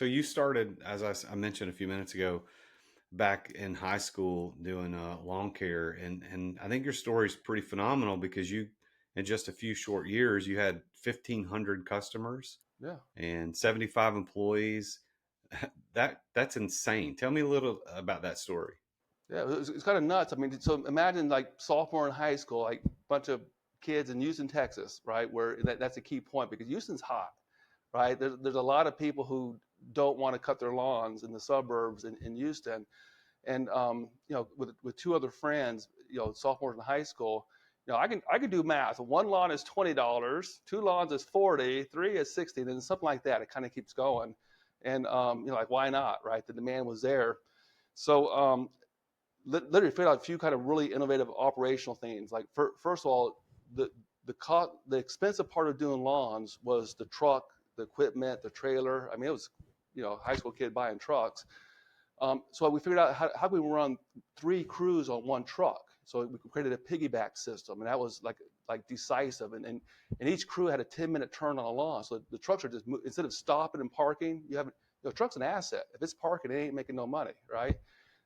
So you started, as I mentioned a few minutes ago, back in high school doing lawn care, and I think your story is pretty phenomenal because you, in just a few short years, you had 1,500 customers Yeah. and 75 employees. That's insane. Tell me a little about that story. Yeah, it's kind of nuts. I mean, so imagine like sophomore in high school, like a bunch of kids in Houston, Texas, right? Where that's a key point because Houston's hot, right? There's a lot of people who don't want to cut their lawns in the suburbs in Houston. And with two other friends, sophomores in high school, I can do math. One lawn is $20, two lawns is 40, three is 60, and then something like that. It kind of keeps going, and like why not, right? The demand was there, so literally figured out a few kind of really innovative operational things. Like first of all, the expensive part of doing lawns was the truck, the equipment, the trailer. I mean, it was high school kid buying trucks. So we figured out how we run three crews on one truck. So we created a piggyback system, and that was like decisive. And each crew had a 10-minute turn on a lawn. So the trucks are just instead of stopping and parking, truck's an asset. If it's parking, it ain't making no money, right?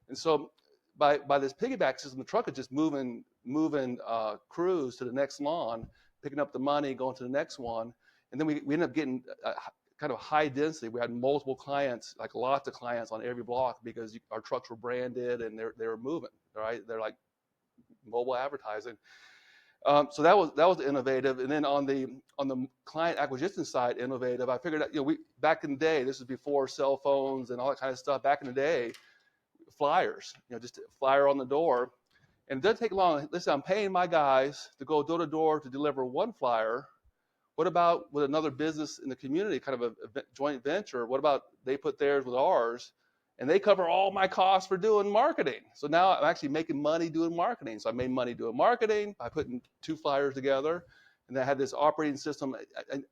And so by this piggyback system, the truck is just moving crews to the next lawn, picking up the money, going to the next one, and then we ended up getting kind of high density. We had multiple clients, like lots of clients on every block because our trucks were branded and they were moving. Right, they're like mobile advertising. So that was innovative. And then on the client acquisition side, innovative. I figured out, we back in the day, this was before cell phones and all that kind of stuff. Back in the day, flyers, just a flyer on the door. And it doesn't take long. Listen, I'm paying my guys to go door to door to deliver one flyer. What about with another business in the community, kind of a joint venture? What about they put theirs with ours, and they cover all my costs for doing marketing? So now I'm actually making money doing marketing. So I made money doing marketing by putting two flyers together, and I had this operating system.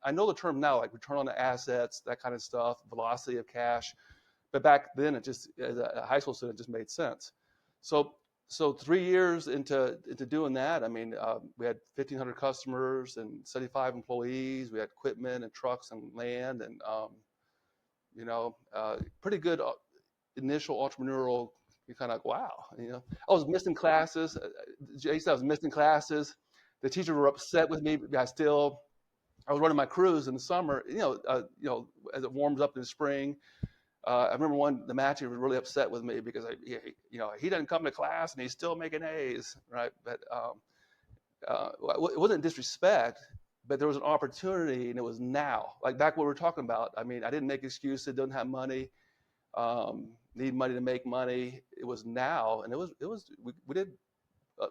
I know the term now, like return on the assets, that kind of stuff, velocity of cash. But back then, it just as a high school student, it just made sense. So 3 years into doing that, I mean, we had 1,500 customers and 75 employees. We had equipment and trucks and land, and pretty good initial entrepreneurial. You kind of like, wow, I was missing classes. Jason, I was missing classes. The teachers were upset with me. But I was running my crews in the summer. As it warms up in the spring. I remember the manager was really upset with me because he doesn't come to class and he's still making A's, right? But it wasn't disrespect, but there was an opportunity, and it was now. Like back what we were talking about. I mean, I didn't make excuses. Didn't have money. Need money to make money. It was now, and we did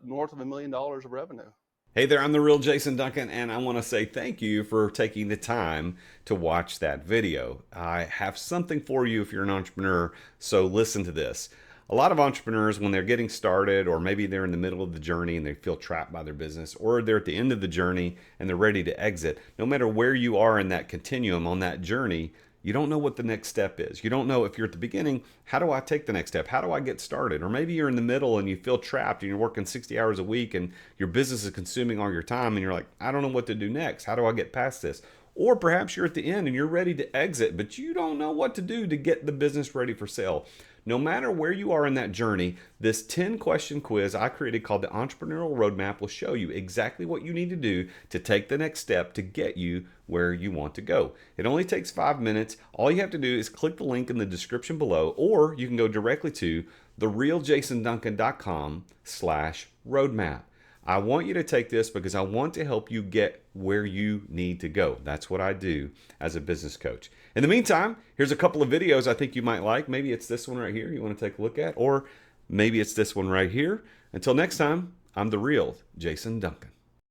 north of $1 million of revenue. Hey there, I'm the real Jason Duncan, and I want to say thank you for taking the time to watch that video. I have something for you if you're an entrepreneur, so listen to this. A lot of entrepreneurs, when they're getting started, or maybe they're in the middle of the journey and they feel trapped by their business, or they're at the end of the journey and they're ready to exit, no matter where you are in that continuum on that journey, you don't know what the next step is. You don't know if you're at the beginning, how do I take the next step? How do I get started? Or maybe you're in the middle and you feel trapped and you're working 60 hours a week and your business is consuming all your time and you're like, I don't know what to do next. How do I get past this? Or perhaps you're at the end and you're ready to exit, but you don't know what to do to get the business ready for sale. No matter where you are in that journey, this 10-question quiz I created called the Entrepreneurial Roadmap will show you exactly what you need to do to take the next step to get you where you want to go. It only takes 5 minutes. All you have to do is click the link in the description below, or you can go directly to therealjasonduncan.com/roadmap. I want you to take this because I want to help you get where you need to go. That's what I do as a business coach. In the meantime, here's a couple of videos I think you might like. Maybe it's this one right here you want to take a look at, or maybe it's this one right here. Until next time, I'm the real Jason Duncan.